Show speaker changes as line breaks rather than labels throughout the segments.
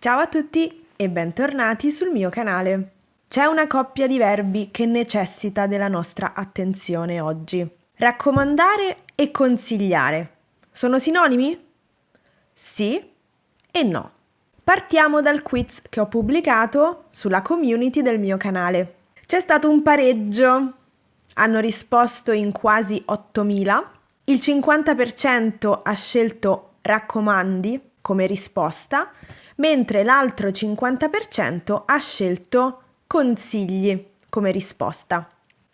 Ciao a tutti e bentornati sul mio canale. C'è una coppia di verbi che necessita della nostra attenzione oggi. Raccomandare e consigliare. Sono sinonimi? Sì e no. Partiamo dal quiz che ho pubblicato sulla community del mio canale. C'è stato un pareggio. Hanno risposto in quasi 8.000. Il 50% ha scelto raccomandi come risposta, mentre l'altro 50% ha scelto consigli come risposta.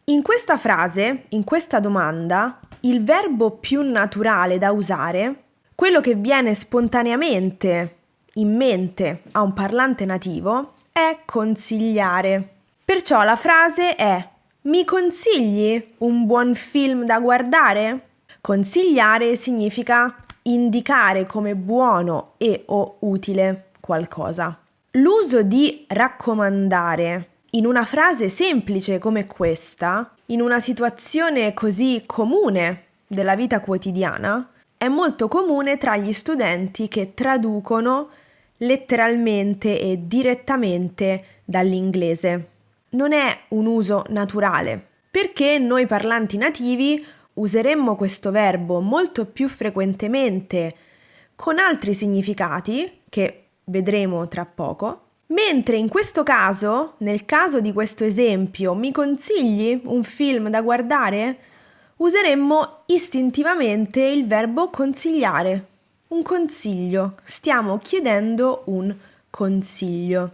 In questa frase, in questa domanda, il verbo più naturale da usare, quello che viene spontaneamente in mente a un parlante nativo, è consigliare. Perciò la frase è: mi consigli un buon film da guardare? Consigliare significa indicare come buono e o utile qualcosa. L'uso di raccomandare in una frase semplice come questa, in una situazione così comune della vita quotidiana, è molto comune tra gli studenti che traducono letteralmente e direttamente dall'inglese. Non è un uso naturale, perché noi parlanti nativi useremmo questo verbo molto più frequentemente con altri significati, che vedremo tra poco, mentre in questo caso, nel caso di questo esempio, mi consigli un film da guardare? Useremmo istintivamente il verbo consigliare. Un consiglio. Stiamo chiedendo un consiglio.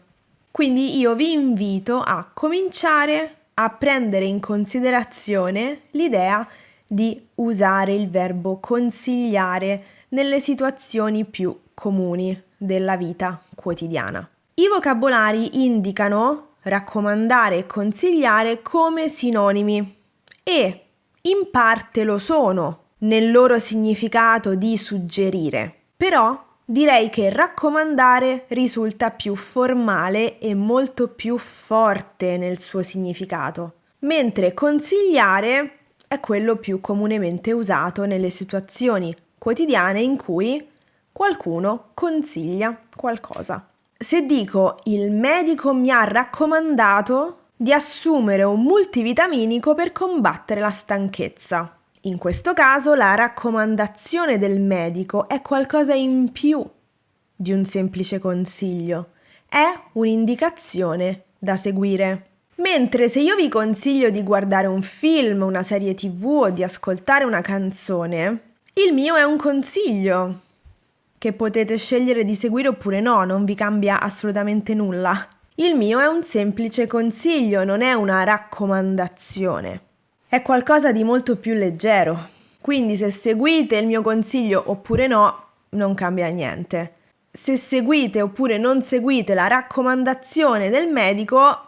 Quindi io vi invito a cominciare a prendere in considerazione l'idea di usare il verbo consigliare nelle situazioni più comuni della vita quotidiana. I vocabolari indicano raccomandare e consigliare come sinonimi e in parte lo sono nel loro significato di suggerire, però direi che raccomandare risulta più formale e molto più forte nel suo significato, mentre consigliare è quello più comunemente usato nelle situazioni quotidiane in cui qualcuno consiglia qualcosa. Se dico il medico mi ha raccomandato di assumere un multivitaminico per combattere la stanchezza. In questo caso la raccomandazione del medico è qualcosa in più di un semplice consiglio, è un'indicazione da seguire. Mentre se io vi consiglio di guardare un film, una serie TV o di ascoltare una canzone, il mio è un consiglio che potete scegliere di seguire oppure no, non vi cambia assolutamente nulla. Il mio è un semplice consiglio, non è una raccomandazione. È qualcosa di molto più leggero. Quindi se seguite il mio consiglio oppure no, non cambia niente. Se seguite oppure non seguite la raccomandazione del medico,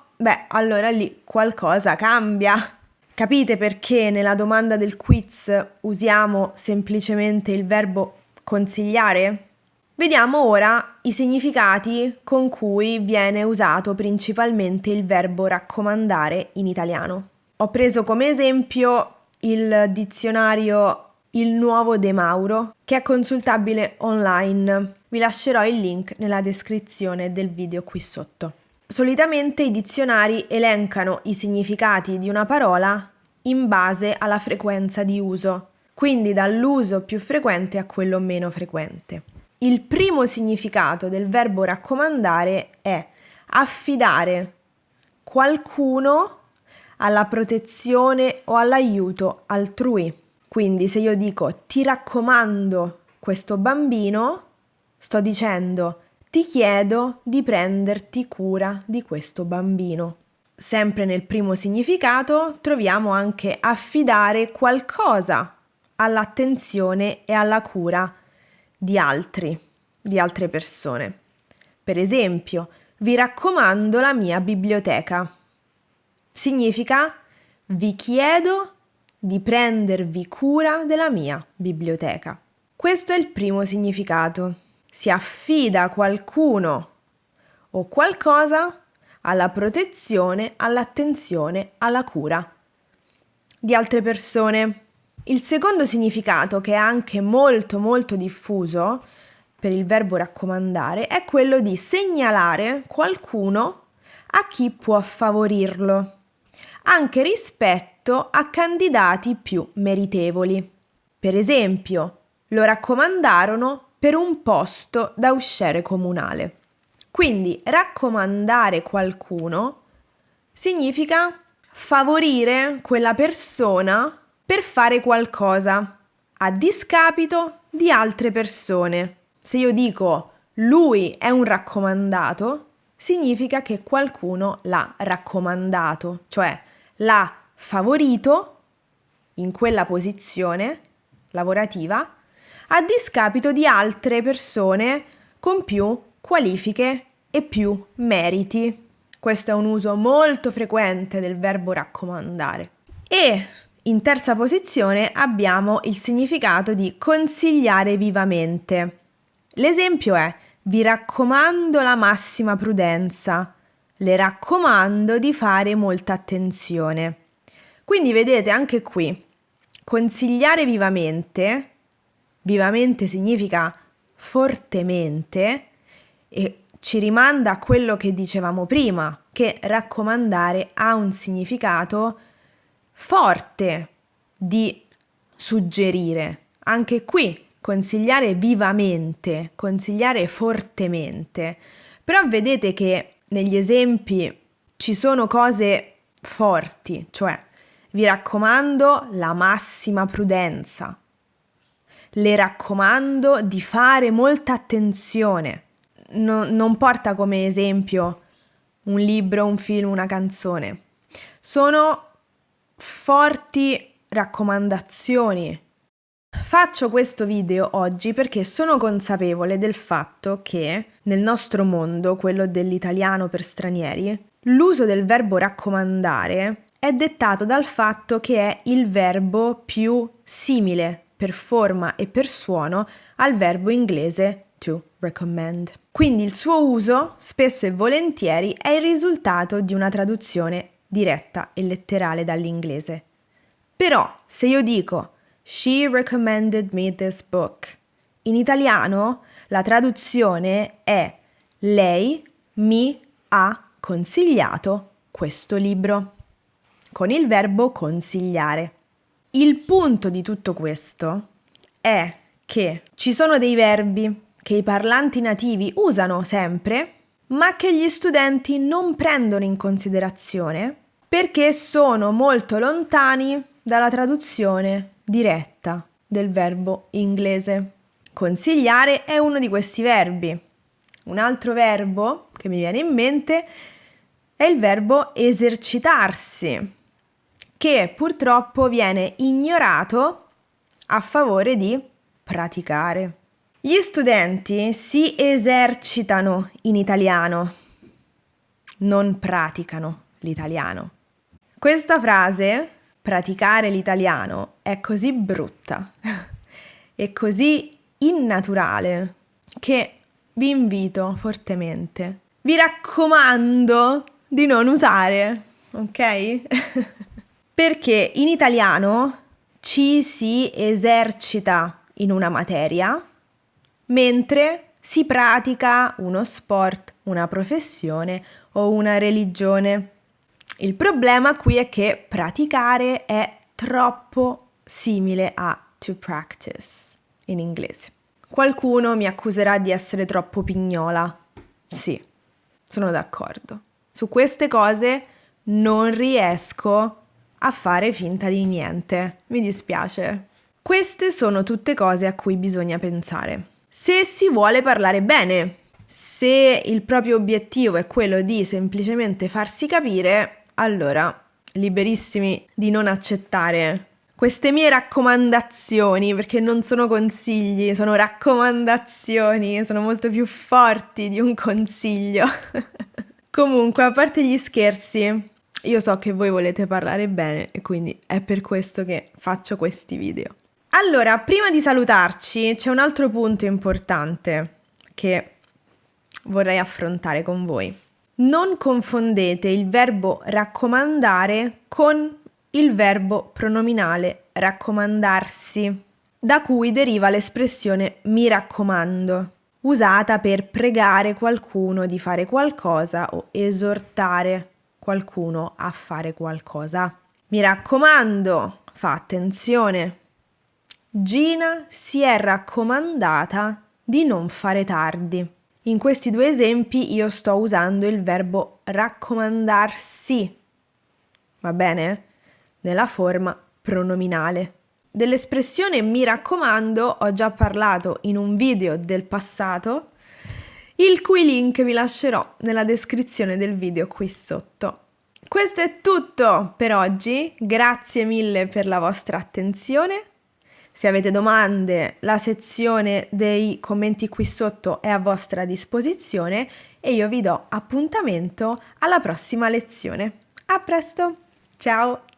allora lì qualcosa cambia. Capite perché nella domanda del quiz usiamo semplicemente il verbo consigliare? Vediamo ora i significati con cui viene usato principalmente il verbo raccomandare in italiano. Ho preso come esempio il dizionario Il Nuovo De Mauro, che è consultabile online. Vi lascerò il link nella descrizione del video qui sotto. Solitamente i dizionari elencano i significati di una parola in base alla frequenza di uso, quindi dall'uso più frequente a quello meno frequente. Il primo significato del verbo raccomandare è affidare qualcuno alla protezione o all'aiuto altrui. Quindi se io dico ti raccomando questo bambino, sto dicendo ti chiedo di prenderti cura di questo bambino. Sempre nel primo significato troviamo anche affidare qualcosa all'attenzione e alla cura di altre persone. Per esempio, vi raccomando la mia biblioteca. Significa vi chiedo di prendervi cura della mia biblioteca. Questo è il primo significato. Si affida qualcuno o qualcosa alla protezione, all'attenzione, alla cura di altre persone. Il secondo significato, che è anche molto molto diffuso, per il verbo raccomandare è quello di segnalare qualcuno a chi può favorirlo, anche rispetto a candidati più meritevoli. Per esempio, lo raccomandarono per un posto da usciere comunale. Quindi raccomandare qualcuno significa favorire quella persona per fare qualcosa a discapito di altre persone. Se io dico lui è un raccomandato, significa che qualcuno l'ha raccomandato, cioè l'ha favorito in quella posizione lavorativa a discapito di altre persone con più qualifiche e più meriti. Questo è un uso molto frequente del verbo raccomandare. E in terza posizione abbiamo il significato di consigliare vivamente. L'esempio è: vi raccomando la massima prudenza, le raccomando di fare molta attenzione. Quindi vedete anche qui, consigliare vivamente, vivamente significa fortemente e ci rimanda a quello che dicevamo prima, che raccomandare ha un significato forte di suggerire. Anche qui consigliare vivamente, consigliare fortemente. Però vedete che negli esempi ci sono cose forti, cioè vi raccomando la massima prudenza, le raccomando di fare molta attenzione. Non porta come esempio un libro, un film, una canzone. Sono forti raccomandazioni. Faccio questo video oggi perché sono consapevole del fatto che nel nostro mondo, quello dell'italiano per stranieri, l'uso del verbo raccomandare è dettato dal fatto che è il verbo più simile per forma e per suono al verbo inglese to recommend. Quindi il suo uso, spesso e volentieri, è il risultato di una traduzione diretta e letterale dall'inglese. Però, se io dico "She recommended me this book", in italiano la traduzione è "Lei mi ha consigliato questo libro", con il verbo consigliare. Il punto di tutto questo è che ci sono dei verbi che i parlanti nativi usano sempre, ma che gli studenti non prendono in considerazione perché sono molto lontani dalla traduzione diretta del verbo inglese. Consigliare è uno di questi verbi. Un altro verbo che mi viene in mente è il verbo esercitarsi, che purtroppo viene ignorato a favore di praticare. Gli studenti si esercitano in italiano, non praticano l'italiano. Questa frase, praticare l'italiano, è così brutta e così innaturale che vi invito fortemente, vi raccomando di non usare, ok? Perché in italiano ci si esercita in una materia, mentre si pratica uno sport, una professione o una religione. Il problema qui è che praticare è troppo simile a to practice in inglese. Qualcuno mi accuserà di essere troppo pignola. Sì, sono d'accordo. Su queste cose non riesco a fare finta di niente. Mi dispiace. Queste sono tutte cose a cui bisogna pensare. Se si vuole parlare bene, se il proprio obiettivo è quello di semplicemente farsi capire, allora liberissimi di non accettare queste mie raccomandazioni, perché non sono consigli, sono raccomandazioni, sono molto più forti di un consiglio. Comunque, a parte gli scherzi, io so che voi volete parlare bene e quindi è per questo che faccio questi video. Allora, prima di salutarci, c'è un altro punto importante che vorrei affrontare con voi. Non confondete il verbo raccomandare con il verbo pronominale raccomandarsi, da cui deriva l'espressione mi raccomando. usata per pregare qualcuno di fare qualcosa o esortare qualcuno a fare qualcosa. Mi raccomando, fa attenzione. Gina si è raccomandata di non fare tardi. In questi due esempi io sto usando il verbo raccomandarsi, va bene? Nella forma pronominale. Dell'espressione mi raccomando ho già parlato in un video del passato, il cui link vi lascerò nella descrizione del video qui sotto. Questo è tutto per oggi, grazie mille per la vostra attenzione. Se avete domande, la sezione dei commenti qui sotto è a vostra disposizione e io vi do appuntamento alla prossima lezione. A presto, ciao!